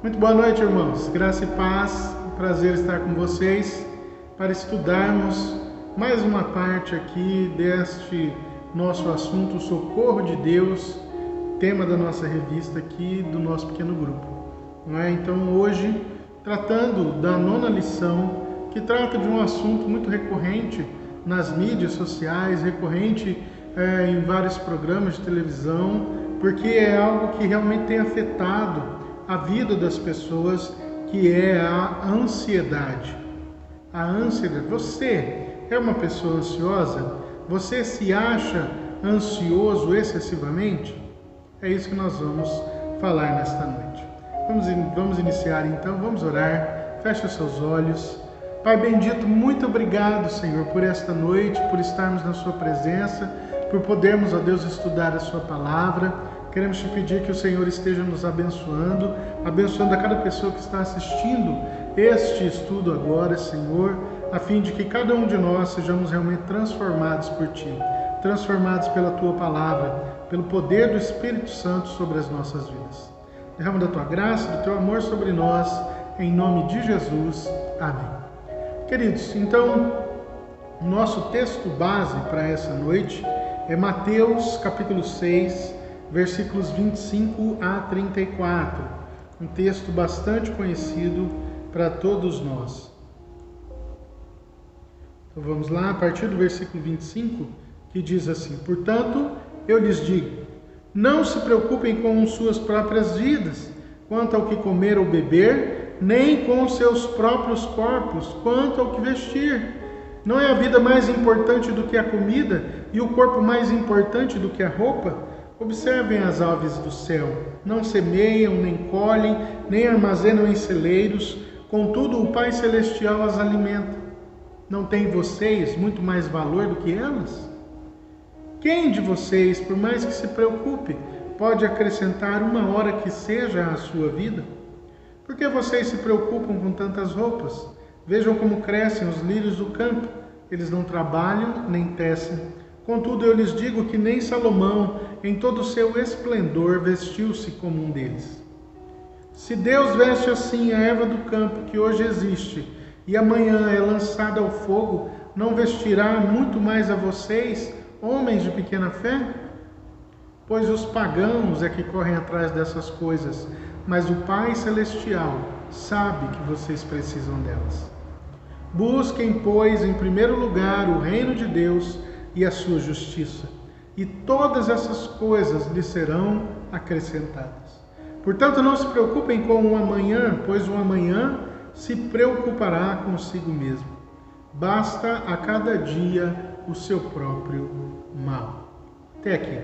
Muito boa noite, irmãos. Graça e paz. Um prazer estar com vocês para estudarmos mais uma parte aqui deste nosso assunto, o Socorro de Deus, tema da nossa revista aqui, do nosso pequeno grupo. Não é? Então, hoje, tratando da 9ª lição, que trata de um assunto muito recorrente nas mídias sociais, recorrente em vários programas de televisão, porque é algo que realmente tem afetado a vida das pessoas, que é a ansiedade. A ansiedade. Você é uma pessoa ansiosa? Você se acha ansioso excessivamente? É isso que nós vamos falar nesta noite. Vamos iniciar então, vamos orar. Feche os seus olhos. Pai bendito, muito obrigado, Senhor, por esta noite, por estarmos na sua presença, por podermos, ó Deus, estudar a sua palavra. Queremos te pedir que o Senhor esteja nos abençoando a cada pessoa que está assistindo este estudo agora, Senhor, a fim de que cada um de nós sejamos realmente transformados por Ti, transformados pela Tua palavra, pelo poder do Espírito Santo sobre as nossas vidas. Derrama da Tua graça, do Teu amor sobre nós, em nome de Jesus. Amém. Queridos, então, nosso texto base para essa noite é Mateus capítulo 6, versículos 25 a 34, um texto bastante conhecido para todos nós. Então vamos lá, a partir do versículo 25, que diz assim: Portanto, eu lhes digo, não se preocupem com suas próprias vidas, quanto ao que comer ou beber, nem com seus próprios corpos, quanto ao que vestir. Não é a vida mais importante do que a comida, e o corpo mais importante do que a roupa? Observem as aves do céu, não semeiam, nem colhem, nem armazenam em celeiros, contudo o Pai Celestial as alimenta. Não têm vocês muito mais valor do que elas? Quem de vocês, por mais que se preocupe, pode acrescentar uma hora que seja à sua vida? Por que vocês se preocupam com tantas roupas? Vejam como crescem os lírios do campo, eles não trabalham nem tecem. Contudo, eu lhes digo que nem Salomão, em todo o seu esplendor, vestiu-se como um deles. Se Deus veste assim a erva do campo, que hoje existe, e amanhã é lançada ao fogo, não vestirá muito mais a vocês, homens de pequena fé? Pois os pagãos é que correm atrás dessas coisas, mas o Pai Celestial sabe que vocês precisam delas. Busquem, pois, em primeiro lugar o reino de Deus e a sua justiça, e todas essas coisas lhe serão acrescentadas. Portanto, não se preocupem com o amanhã, pois o amanhã se preocupará consigo mesmo. Basta a cada dia o seu próprio mal. Até aqui.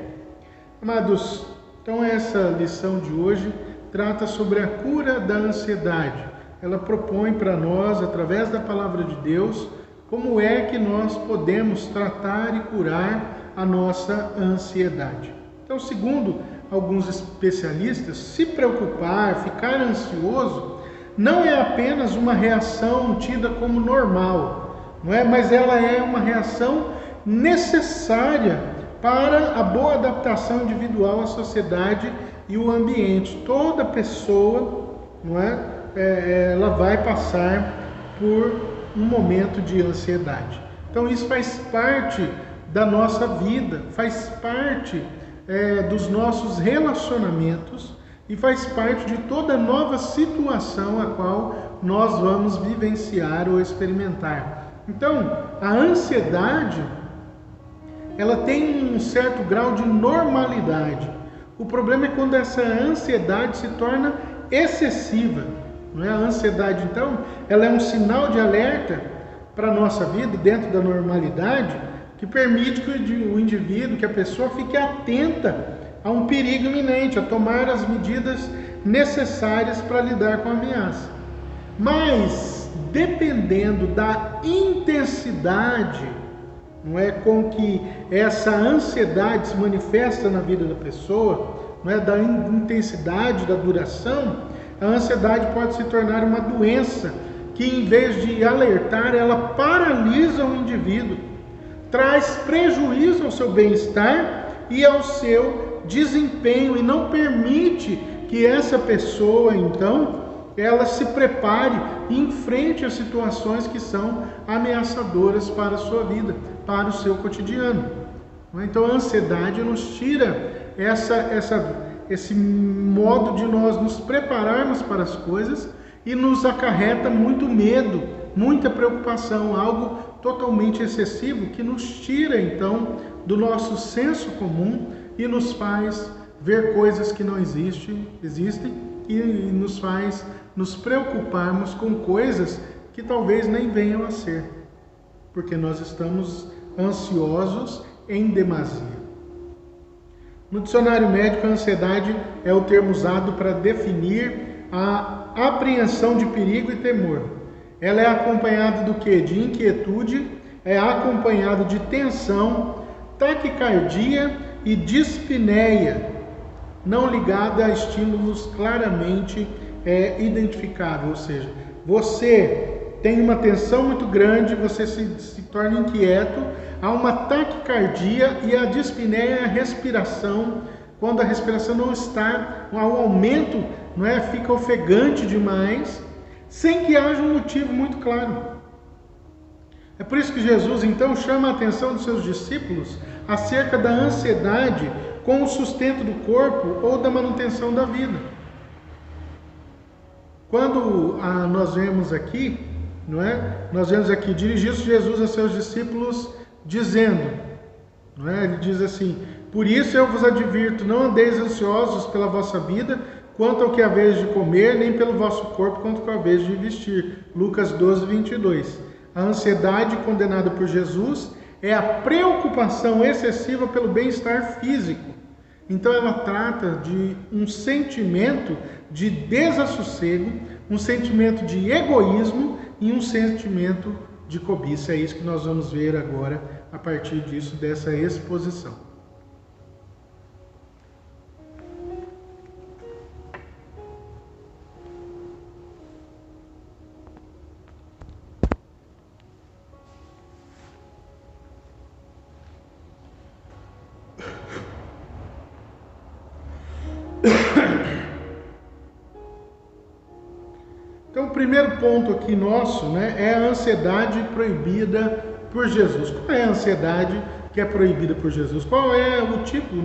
Amados, então essa lição de hoje trata sobre a cura da ansiedade. Ela propõe para nós, através da palavra de Deus, como é que nós podemos tratar e curar a nossa ansiedade. Então, segundo alguns especialistas, se preocupar, ficar ansioso, não é apenas uma reação tida como normal, não é? Mas ela é uma reação necessária para a boa adaptação individual à sociedade e o ambiente. Toda pessoa, não é? Ela vai passar por um momento de ansiedade. Então isso faz parte da nossa vida, faz parte dos nossos relacionamentos e faz parte de toda nova situação a qual nós vamos vivenciar ou experimentar. Então, a ansiedade, ela tem um certo grau de normalidade. O problema é quando essa ansiedade se torna excessiva. Não é? A ansiedade, então, ela é um sinal de alerta para a nossa vida, dentro da normalidade, que permite que o indivíduo, que a pessoa fique atenta a um perigo iminente, a tomar as medidas necessárias para lidar com a ameaça. Mas, dependendo da intensidade, não é, com que essa ansiedade se manifesta na vida da pessoa, não é, da intensidade, da duração, a ansiedade pode se tornar uma doença que, em vez de alertar, ela paralisa o indivíduo, traz prejuízo ao seu bem-estar e ao seu desempenho, e não permite que essa pessoa, então, ela se prepare e enfrente as situações que são ameaçadoras para a sua vida, para o seu cotidiano. Então a ansiedade nos tira esse modo de nós nos prepararmos para as coisas e nos acarreta muito medo, muita preocupação, algo totalmente excessivo que nos tira então do nosso senso comum e nos faz ver coisas que não existem e nos faz nos preocuparmos com coisas que talvez nem venham a ser, porque nós estamos ansiosos em demasia. No dicionário médico, a ansiedade é o termo usado para definir a apreensão de perigo e temor. Ela é acompanhada do quê? De inquietude, é acompanhada de tensão, taquicardia e dispneia, não ligada a estímulos claramente identificáveis, ou seja, você tem uma tensão muito grande, você se torna inquieto, há uma taquicardia e a dispneia é a respiração, quando a respiração não está, há um aumento, fica ofegante demais, sem que haja um motivo muito claro. É por isso que Jesus então chama a atenção dos seus discípulos acerca da ansiedade com o sustento do corpo ou da manutenção da vida. Quando nós vemos aqui, nós vemos aqui, dirigiu-se Jesus a seus discípulos dizendo, ele diz assim: por isso eu vos advirto, não andeis ansiosos pela vossa vida, quanto ao que haveis de comer, nem pelo vosso corpo, quanto ao que haveis de vestir. Lucas 12, 22. A ansiedade condenada por Jesus é a preocupação excessiva pelo bem-estar físico. Então ela trata de um sentimento de desassossego, um sentimento de egoísmo e um sentimento de cobiça. É isso que nós vamos ver agora a partir disso, dessa exposição. Então, o primeiro ponto aqui nosso, é a ansiedade proibida por Jesus. Qual é a ansiedade que é proibida por Jesus? Qual é o tipo,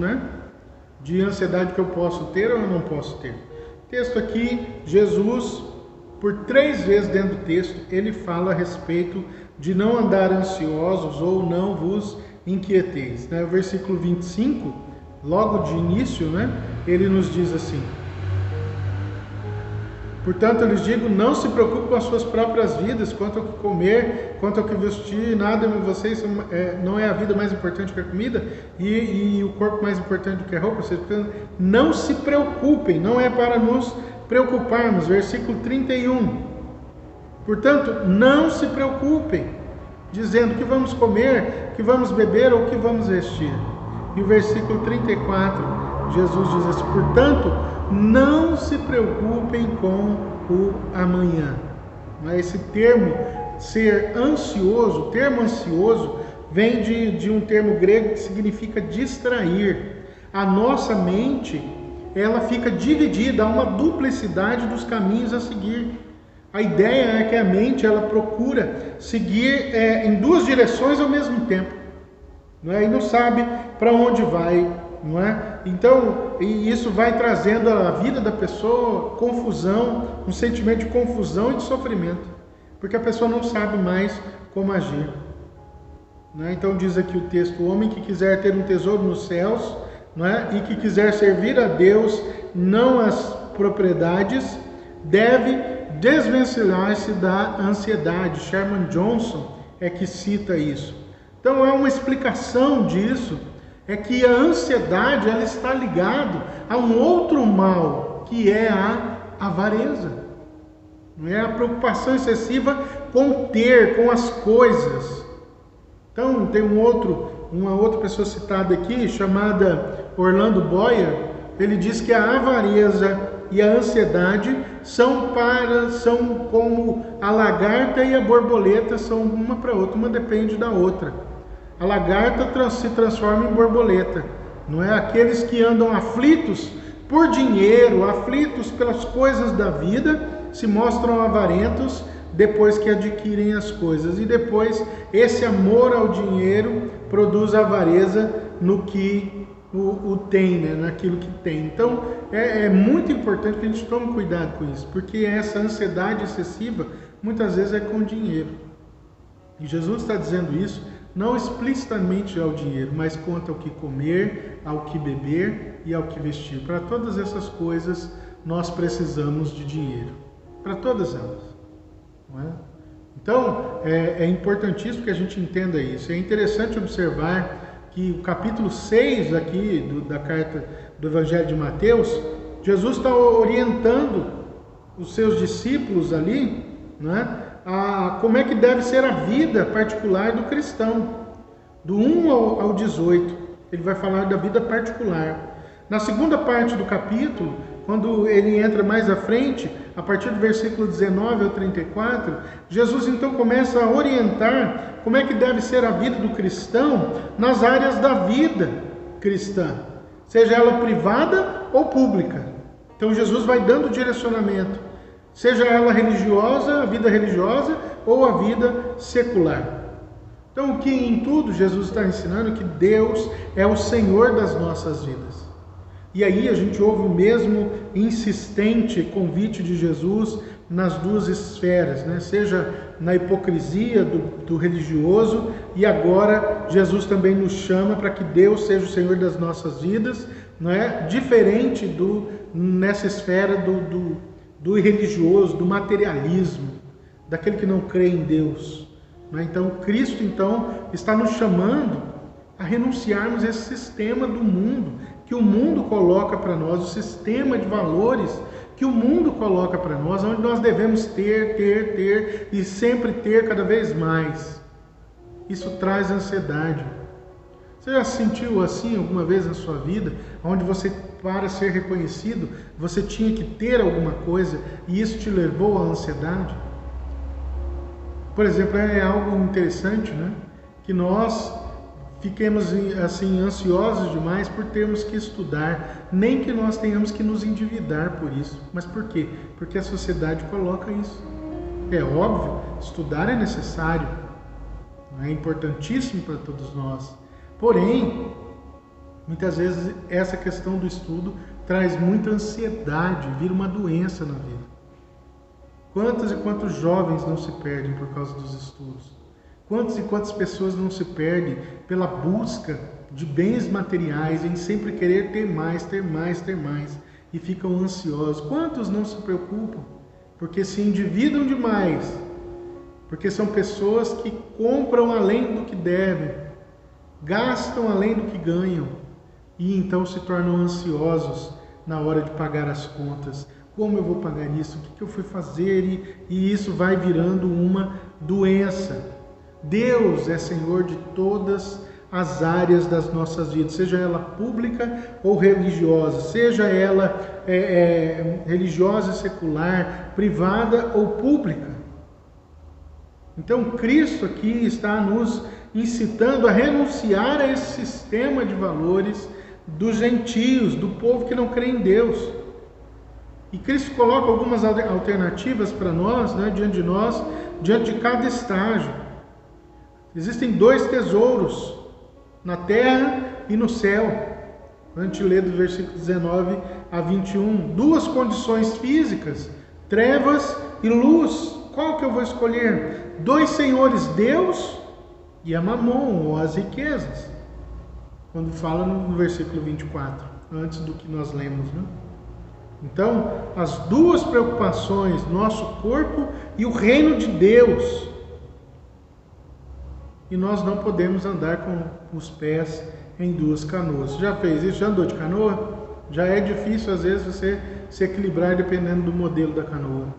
de ansiedade que eu posso ter ou eu não posso ter? Texto aqui, Jesus, por 3 vezes dentro do texto, ele fala a respeito de não andar ansiosos ou não vos inquieteis. O versículo 25, logo de início, ele nos diz assim: portanto, eu lhes digo, não se preocupe com as suas próprias vidas, quanto ao que comer, quanto ao que vestir, nada de vocês, não é a vida mais importante que a comida, e o corpo mais importante do que a roupa. Portanto, não se preocupem, não é para nos preocuparmos. Versículo 31. Portanto, não se preocupem, dizendo que vamos comer, que vamos beber ou que vamos vestir. E o versículo 34, Jesus diz assim: portanto, não se preocupem com o amanhã. Esse termo, ser ansioso, o termo ansioso vem de um termo grego que significa distrair. A nossa mente, ela fica dividida, há uma duplicidade dos caminhos a seguir. A ideia é que a mente, ela procura seguir em 2 direções ao mesmo tempo, e não sabe para onde vai. Então, isso vai trazendo à vida da pessoa confusão, um sentimento de confusão e de sofrimento, porque a pessoa não sabe mais como agir. Então diz aqui o texto: o homem que quiser ter um tesouro nos céus, e que quiser servir a Deus, não as propriedades, deve desvencilhar-se da ansiedade. Sherman Johnson é que cita isso. Então é uma explicação disso, é que a ansiedade, ela está ligada a um outro mal, que é a avareza. É a preocupação excessiva com as coisas. Então tem uma outra pessoa citada aqui, chamada Orlando Boyer. Ele diz que a avareza e a ansiedade são como a lagarta e a borboleta, são uma para outra, uma depende da outra. A lagarta se transforma em borboleta, Aqueles que andam aflitos por dinheiro, aflitos pelas coisas da vida, se mostram avarentos depois que adquirem as coisas. E depois esse amor ao dinheiro produz avareza no que o tem, né? Naquilo que tem. Então é muito importante que a gente tome cuidado com isso, porque essa ansiedade excessiva muitas vezes é com dinheiro. E Jesus está dizendo isso não explicitamente ao dinheiro, mas quanto ao que comer, ao que beber e ao que vestir. Para todas essas coisas nós precisamos de dinheiro, para todas elas, não é? Então é importantíssimo que a gente entenda isso. É interessante observar que o capítulo 6 aqui da carta do Evangelho de Mateus, Jesus está orientando os seus discípulos ali, né, a como é que deve ser a vida particular do cristão. Do 1 ao 18, ele vai falar da vida particular. Na segunda parte do capítulo, quando ele entra mais à frente, a partir do versículo 19 ao 34, Jesus então começa a orientar como é que deve ser a vida do cristão nas áreas da vida cristã, seja ela privada ou pública. Então Jesus vai dando direcionamento, seja ela religiosa, a vida religiosa, ou a vida secular. Então o que em tudo Jesus está ensinando é que Deus é o Senhor das nossas vidas. E aí a gente ouve o mesmo insistente convite de Jesus nas duas esferas, né? Seja na hipocrisia do religioso, e agora Jesus também nos chama para que Deus seja o Senhor das nossas vidas, não é? Diferente nessa esfera do religioso, do materialismo, daquele que não crê em Deus, não é? Então Cristo está nos chamando a renunciarmos a esse sistema do mundo, que o mundo coloca para nós, o sistema de valores que o mundo coloca para nós, onde nós devemos ter e sempre ter cada vez mais. Isso traz ansiedade. Você já se sentiu assim alguma vez na sua vida, onde você, para ser reconhecido, você tinha que ter alguma coisa e isso te levou à ansiedade? Por exemplo, é algo interessante, né? Que nós fiquemos assim ansiosos demais por termos que estudar, nem que nós tenhamos que nos endividar por isso. Mas por quê? Porque a sociedade coloca isso. É óbvio, estudar é necessário, é importantíssimo para todos nós. Porém, muitas vezes essa questão do estudo traz muita ansiedade, vira uma doença na vida. Quantos e quantos jovens não se perdem por causa dos estudos? Quantas e quantas pessoas não se perdem pela busca de bens materiais, em sempre querer ter mais, e ficam ansiosos? Quantos não se preocupam porque se endividam demais, porque são pessoas que compram além do que devem, gastam além do que ganham, e então se tornam ansiosos na hora de pagar as contas. Como eu vou pagar isso? O que eu fui fazer? E isso vai virando uma doença. Deus é Senhor de todas as áreas das nossas vidas, seja ela pública ou religiosa, seja ela religiosa e secular, privada ou pública. Então Cristo aqui está nos incitando a renunciar a esse sistema de valores dos gentios, do povo que não crê em Deus. E Cristo coloca algumas alternativas para nós, né, diante de nós, diante de cada estágio. Existem dois tesouros, na terra e no céu. A gente lê do versículo 19 a 21. Duas condições físicas, trevas e luz. Qual que eu vou escolher? Dois senhores, Deus e a mamon, ou as riquezas. Quando fala no versículo 24, antes do que nós lemos, né? Então, as duas preocupações, nosso corpo e o reino de Deus. E nós não podemos andar com os pés em duas canoas. Já fez isso? Já andou de canoa? Já é difícil às vezes você se equilibrar dependendo do modelo da canoa,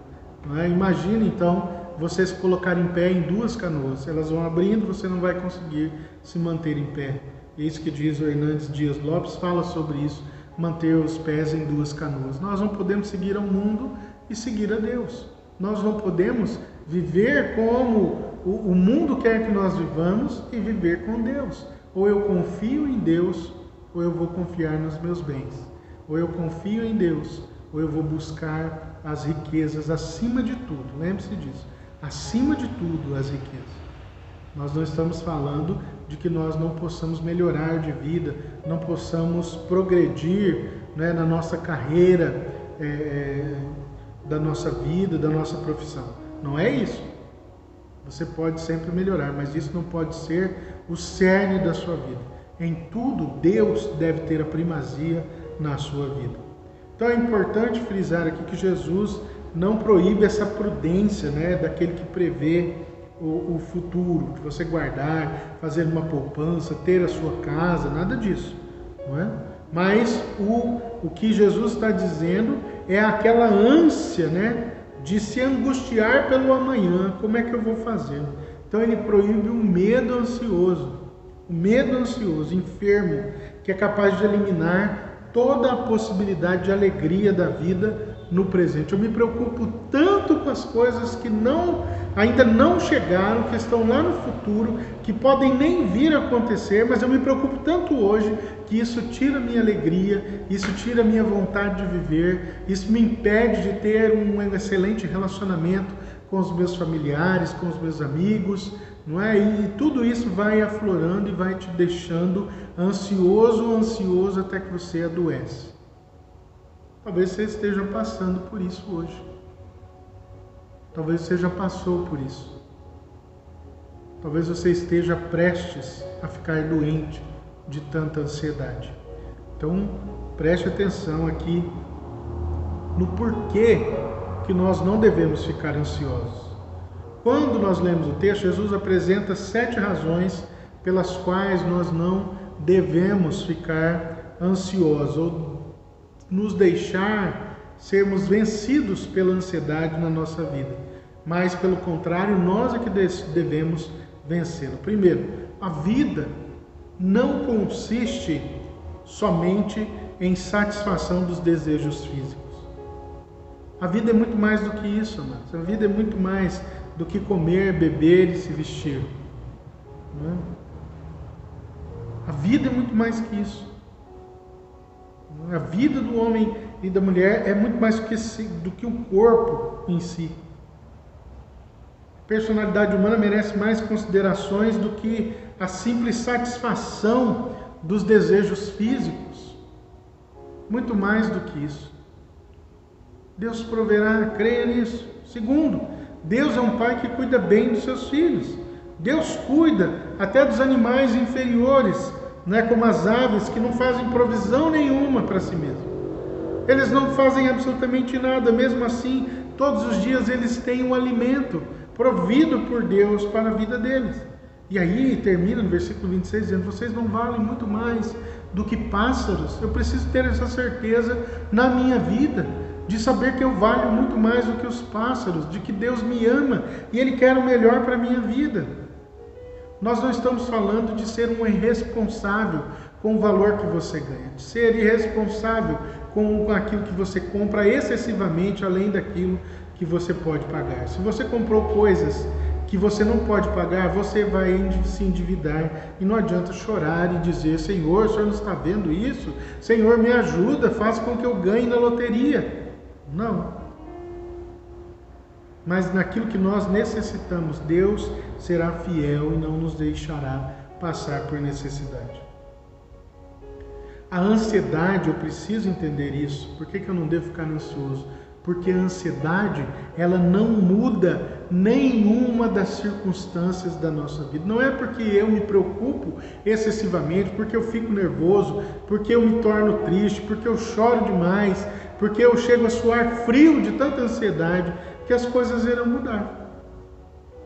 não é? Imagina então você se colocar em pé em duas canoas. Elas vão abrindo, você não vai conseguir se manter em pé. É isso que diz o Hernandes Dias Lopes, fala sobre isso, manter os pés em duas canoas. Nós não podemos seguir ao mundo e seguir a Deus. Nós não podemos viver como o mundo quer que nós vivamos e viver com Deus. Ou eu confio em Deus, ou eu vou confiar nos meus bens. Ou eu confio em Deus, ou eu vou buscar as riquezas acima de tudo. Lembre-se disso. Acima de tudo, as riquezas. Nós não estamos falando de que nós não possamos melhorar de vida, não possamos progredir, né, na nossa carreira, da nossa vida, da nossa profissão. Não é isso. Você pode sempre melhorar, mas isso não pode ser o cerne da sua vida. Em tudo, Deus deve ter a primazia na sua vida. Então é importante frisar aqui que Jesus não proíbe essa prudência, né, daquele que prevê o futuro, de você guardar, fazer uma poupança, ter a sua casa, nada disso, não é? Mas o que Jesus está dizendo é aquela ânsia, né, de se angustiar pelo amanhã. Como é que eu vou fazer? Então ele proíbe o medo ansioso, enfermo, que é capaz de eliminar toda a possibilidade de alegria da vida no presente. Eu me preocupo tanto com as coisas que ainda não chegaram, que estão lá no futuro, que podem nem vir a acontecer, mas eu me preocupo tanto hoje que isso tira a minha alegria, isso tira a minha vontade de viver, isso me impede de ter um excelente relacionamento com os meus familiares, com os meus amigos, não é? E tudo isso vai aflorando e vai te deixando ansioso até que você adoece. Talvez você esteja passando por isso hoje. Talvez você já passou por isso. Talvez você esteja prestes a ficar doente de tanta ansiedade. Então, preste atenção aqui no porquê que nós não devemos ficar ansiosos. Quando nós lemos o texto, Jesus apresenta 7 razões pelas quais nós não devemos ficar ansiosos ou nos deixar sermos vencidos pela ansiedade na nossa vida. Mas, pelo contrário, nós é que devemos vencê-la. Primeiro, a vida não consiste somente em satisfação dos desejos físicos. A vida é muito mais do que isso, amados. A vida é muito mais do que comer, beber e se vestir. Não é? A vida é muito mais que isso. A vida do homem e da mulher é muito mais do que o corpo em si. A personalidade humana merece mais considerações do que a simples satisfação dos desejos físicos. Muito mais do que isso. Deus proverá, creia nisso. Segundo, Deus é um pai que cuida bem dos seus filhos. Deus cuida até dos animais inferiores, né, como as aves, que não fazem provisão nenhuma para si mesmos. Eles não fazem absolutamente nada, mesmo assim, todos os dias eles têm um alimento provido por Deus para a vida deles. E aí termina no versículo 26 dizendo: vocês não valem muito mais do que pássaros. Eu preciso ter essa certeza na minha vida, de saber que eu valho muito mais do que os pássaros, de que Deus me ama e Ele quer o melhor para a minha vida. Nós não estamos falando de ser um irresponsável com o valor que você ganha, de ser irresponsável com aquilo que você compra excessivamente além daquilo que você pode pagar. Se você comprou coisas que você não pode pagar, você vai se endividar e não adianta chorar e dizer: Senhor, o Senhor não está vendo isso? Senhor, me ajuda, faça com que eu ganhe na loteria. Não. Mas naquilo que nós necessitamos, Deus será fiel e não nos deixará passar por necessidade. A ansiedade, eu preciso entender isso. Por que eu não devo ficar ansioso? Porque a ansiedade, ela não muda nenhuma das circunstâncias da nossa vida. Não é porque eu me preocupo excessivamente, porque eu fico nervoso, porque eu me torno triste, porque eu choro demais, porque eu chego a suar frio de tanta ansiedade, que as coisas irão mudar.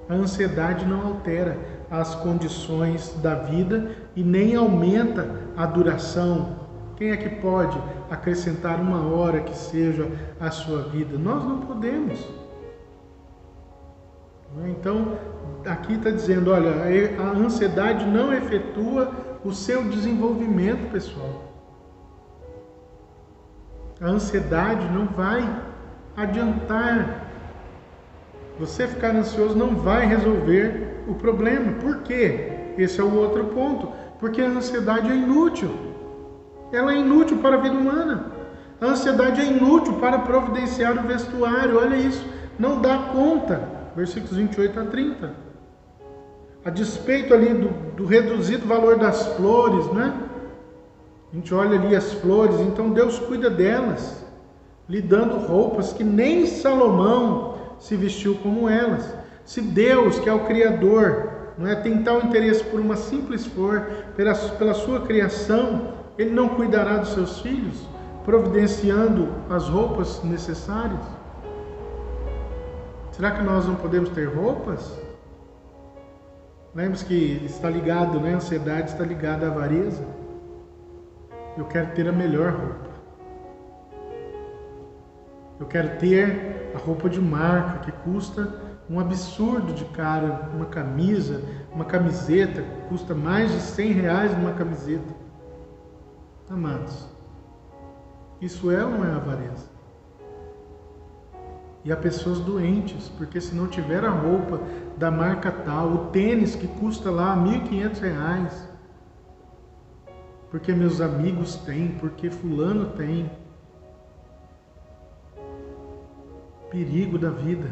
A ansiedade não altera as condições da vida e nem aumenta a duração. Quem é que pode acrescentar uma hora que seja a sua vida? Nós não podemos. Então, aqui está dizendo, olha, a ansiedade não efetua o seu desenvolvimento pessoal. A ansiedade não vai adiantar. Você ficar ansioso não vai resolver o problema. Por quê? Esse é o outro ponto. Porque a ansiedade é inútil. Ela é inútil para a vida humana. A ansiedade é inútil para providenciar o vestuário. Olha isso, não dá conta. Versículos 28 a 30. A despeito ali do reduzido valor das flores, né? A gente olha ali as flores, então Deus cuida delas, lhe dando roupas que nem Salomão se vestiu como elas. Se Deus, que é o Criador, não é, tem tal interesse por uma simples flor, pela sua criação, Ele não cuidará dos seus filhos, providenciando as roupas necessárias? Será que nós não podemos ter roupas? Lembre-se que está ligado, né? A ansiedade está ligada à avareza. Eu quero ter a melhor roupa. Eu quero ter a roupa de marca que custa um absurdo de caro. Uma camisa, uma camiseta, custa mais de R$100 numa camiseta. Amados, isso é ou não é avareza? E há pessoas doentes, porque se não tiver a roupa da marca tal, o tênis que custa lá R$1.500, porque meus amigos têm, porque fulano tem. Perigo da vida,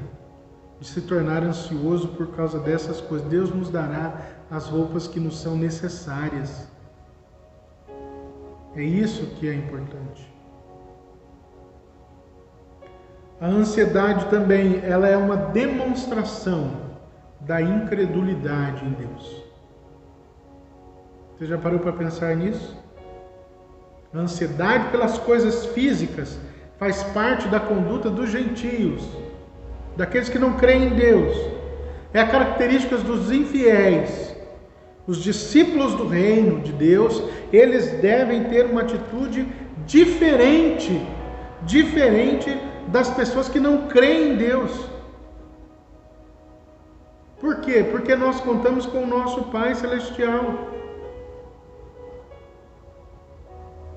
de se tornar ansioso por causa dessas coisas. Deus nos dará as roupas que nos são necessárias. É isso que é importante. A ansiedade também, ela é uma demonstração da incredulidade em Deus. Você já parou para pensar nisso? A ansiedade pelas coisas físicas faz parte da conduta dos gentios, daqueles que não creem em Deus. É a característica dos infiéis. Os discípulos do reino de Deus, eles devem ter uma atitude diferente das pessoas que não creem em Deus. Por quê? Porque nós contamos com o nosso Pai Celestial.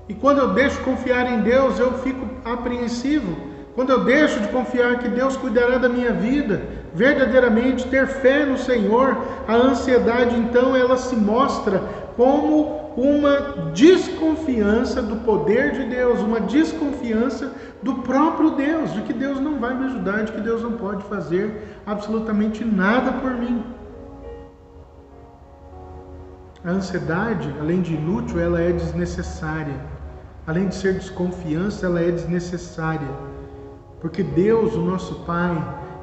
E quando eu deixo de confiar em Deus, eu fico apreensivo. Quando eu deixo de confiar que Deus cuidará da minha vida, verdadeiramente ter fé no Senhor, a ansiedade então ela se mostra como uma desconfiança do poder de Deus, uma desconfiança do próprio Deus, de que Deus não vai me ajudar, de que Deus não pode fazer absolutamente nada por mim. A ansiedade, além de inútil, ela é desnecessária. Além de ser desconfiança, ela é desnecessária. Porque Deus, o nosso Pai,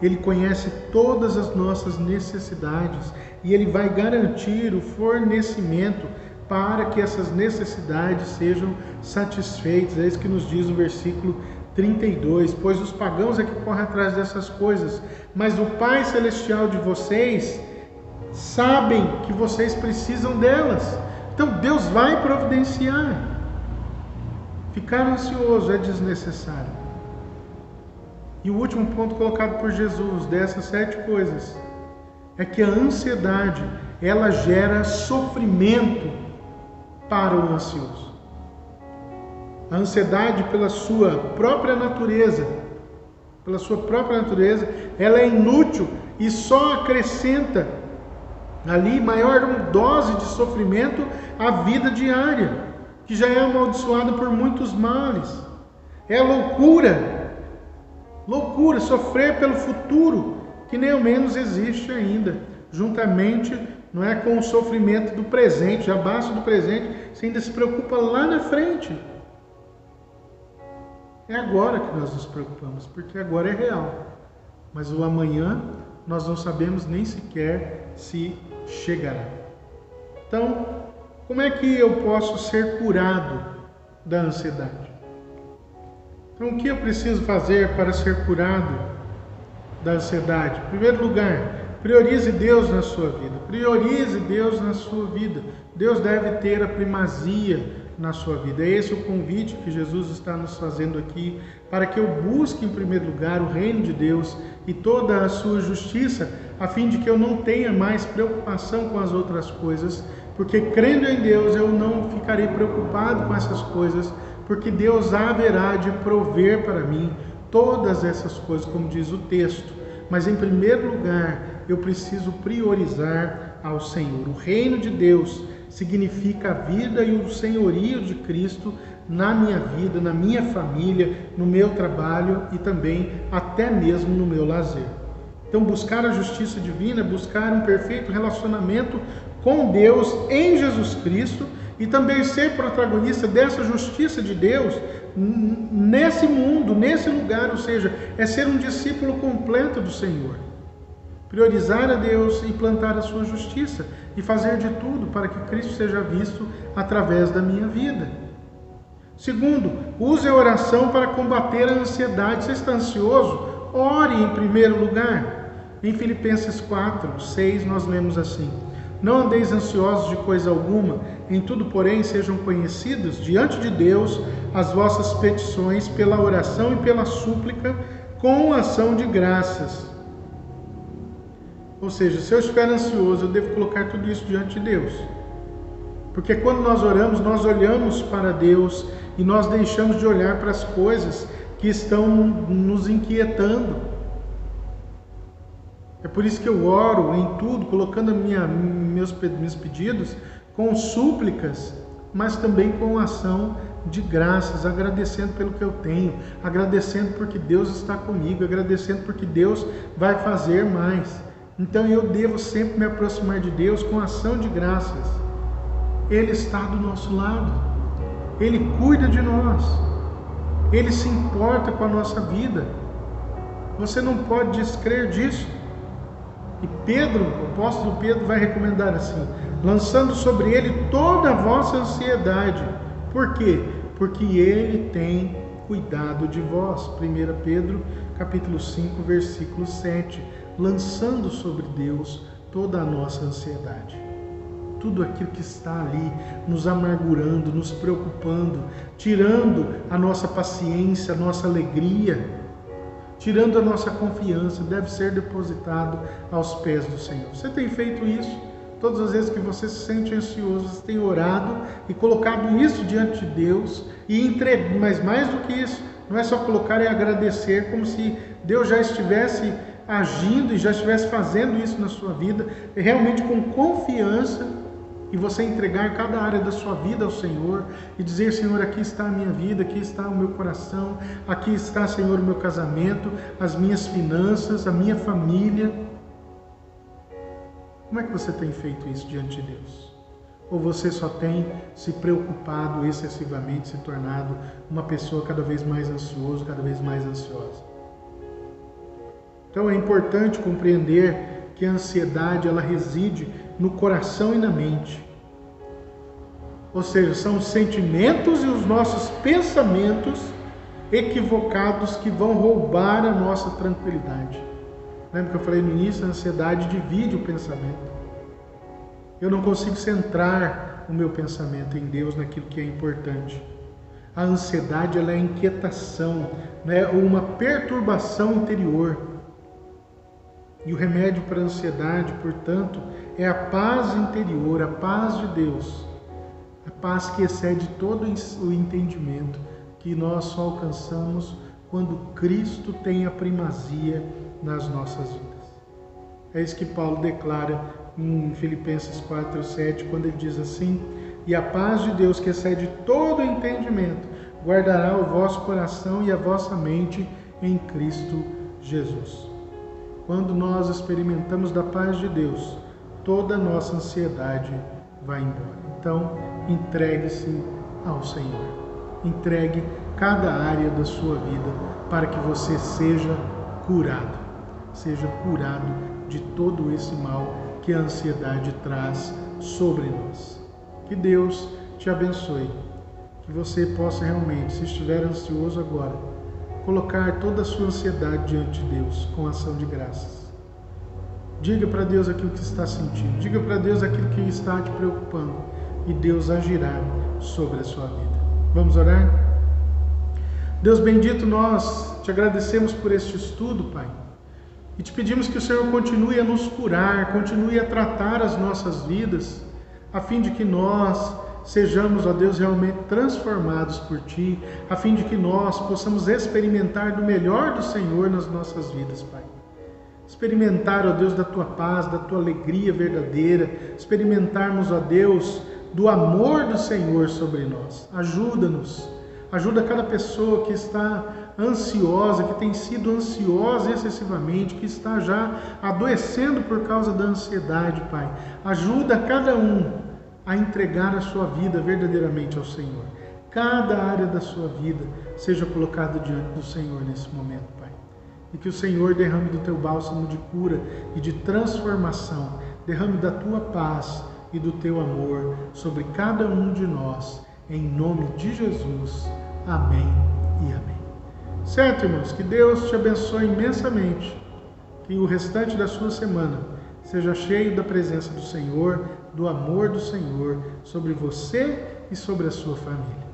Ele conhece todas as nossas necessidades e Ele vai garantir o fornecimento para que essas necessidades sejam satisfeitas. É isso que nos diz o versículo 32. Pois os pagãos é que correm atrás dessas coisas, mas o Pai Celestial de vocês sabem que vocês precisam delas. Então Deus vai providenciar. Ficar ansioso é desnecessário. E o último ponto colocado por Jesus, dessas 7 coisas, é que a ansiedade, ela gera sofrimento para o ansioso. A ansiedade, pela sua própria natureza, ela é inútil e só acrescenta ali maior dose de sofrimento à vida diária, que já é amaldiçoada por muitos males. É loucura sofrer pelo futuro, que nem ao menos existe ainda, juntamente, não é, com o sofrimento do presente. Já basta do presente, você ainda se preocupa lá na frente. É agora que nós nos preocupamos, porque agora é real, mas o amanhã nós não sabemos nem sequer se chegará. Então, como é que eu posso ser curado da ansiedade? Então, o que eu preciso fazer para ser curado da ansiedade? Em primeiro lugar, priorize Deus na sua vida. Priorize Deus na sua vida. Deus deve ter a primazia na sua vida. É esse o convite que Jesus está nos fazendo aqui, para que eu busque em primeiro lugar o reino de Deus e toda a sua justiça, a fim de que eu não tenha mais preocupação com as outras coisas, porque crendo em Deus eu não ficarei preocupado com essas coisas, porque Deus haverá de prover para mim todas essas coisas, como diz o texto. Mas em primeiro lugar, eu preciso priorizar ao Senhor. O reino de Deus significa a vida e o senhorio de Cristo na minha vida, na minha família, no meu trabalho e também até mesmo no meu lazer. Então, buscar a justiça divina, buscar um perfeito relacionamento com Deus em Jesus Cristo e também ser protagonista dessa justiça de Deus nesse mundo, nesse lugar, ou seja, é ser um discípulo completo do Senhor. Priorizar a Deus e plantar a sua justiça e fazer de tudo para que Cristo seja visto através da minha vida. Segundo, use a oração para combater a ansiedade. Você está ansioso? Ore em primeiro lugar. Em Filipenses 4:6 nós lemos assim: não andeis ansiosos de coisa alguma, em tudo, porém, sejam conhecidas diante de Deus as vossas petições pela oração e pela súplica com ação de graças. Ou seja, se eu estiver ansioso, eu devo colocar tudo isso diante de Deus. Porque quando nós oramos, nós olhamos para Deus e nós deixamos de olhar para as coisas que estão nos inquietando. É por isso que eu oro em tudo, colocando meus pedidos com súplicas, mas também com ação de graças, agradecendo pelo que eu tenho, agradecendo porque Deus está comigo, agradecendo porque Deus vai fazer mais. Então eu devo sempre me aproximar de Deus com ação de graças. Ele está do nosso lado, Ele cuida de nós, Ele se importa com a nossa vida. Você não pode descrer disso. E Pedro, o apóstolo Pedro, vai recomendar assim: lançando sobre ele toda a vossa ansiedade. Por quê? Porque ele tem cuidado de vós. 1 Pedro, capítulo 5, versículo 7. Lançando sobre Deus toda a nossa ansiedade. Tudo aquilo que está ali nos amargurando, nos preocupando, tirando a nossa paciência, a nossa alegria, tirando a nossa confiança, deve ser depositado aos pés do Senhor. Você tem feito isso? Todas as vezes que você se sente ansioso, você tem orado e colocado isso diante de Deus e entregue, mas mais do que isso, não é só colocar e agradecer como se Deus já estivesse agindo e já estivesse fazendo isso na sua vida, realmente com confiança, e você entregar cada área da sua vida ao Senhor e dizer: Senhor, aqui está a minha vida, aqui está o meu coração, aqui está, Senhor, o meu casamento, as minhas finanças, a minha família. Como é que você tem feito isso diante de Deus? Ou você só tem se preocupado excessivamente, se tornado uma pessoa cada vez mais ansiosa, cada vez mais ansiosa? Então é importante compreender que a ansiedade, ela reside no coração e na mente. Ou seja, são os sentimentos e os nossos pensamentos equivocados que vão roubar a nossa tranquilidade. Lembra que eu falei no início? A ansiedade divide o pensamento. Eu não consigo centrar o meu pensamento em Deus, naquilo que é importante. A ansiedade, ela é inquietação, né? Ou uma perturbação interior. E o remédio para a ansiedade, portanto, é a paz interior, a paz de Deus. A paz que excede todo o entendimento, que nós só alcançamos quando Cristo tem a primazia nas nossas vidas. É isso que Paulo declara em Filipenses 4:7, quando ele diz assim: e a paz de Deus, que excede todo o entendimento, guardará o vosso coração e a vossa mente em Cristo Jesus. Quando nós experimentamos da paz de Deus, toda a nossa ansiedade vai embora. Então, entregue-se ao Senhor. Entregue cada área da sua vida para que você seja curado. Seja curado de todo esse mal que a ansiedade traz sobre nós. Que Deus te abençoe. Que você possa realmente, se estiver ansioso agora, colocar toda a sua ansiedade diante de Deus com ação de graças. Diga para Deus aquilo que está sentindo. Diga para Deus aquilo que está te preocupando. E Deus agirá sobre a sua vida. Vamos orar? Deus bendito, nós te agradecemos por este estudo, Pai. E te pedimos que o Senhor continue a nos curar, continue a tratar as nossas vidas, a fim de que nós sejamos, ó Deus, realmente transformados por Ti, a fim de que nós possamos experimentar do melhor do Senhor nas nossas vidas, Pai. Experimentar, ó Deus, da Tua paz, da Tua alegria verdadeira, experimentarmos, ó Deus, do amor do Senhor sobre nós. Ajuda-nos. Ajuda cada pessoa que está ansiosa, que tem sido ansiosa excessivamente, que está já adoecendo por causa da ansiedade, Pai. Ajuda cada um a entregar a sua vida verdadeiramente ao Senhor. Cada área da sua vida seja colocada diante do Senhor nesse momento, Pai. E que o Senhor derrame do teu bálsamo de cura e de transformação, derrame da tua paz e do teu amor sobre cada um de nós, em nome de Jesus. Amém e amém. Certo, irmãos? Que Deus te abençoe imensamente. Que o restante da sua semana seja cheio da presença do Senhor, do amor do Senhor sobre você e sobre a sua família.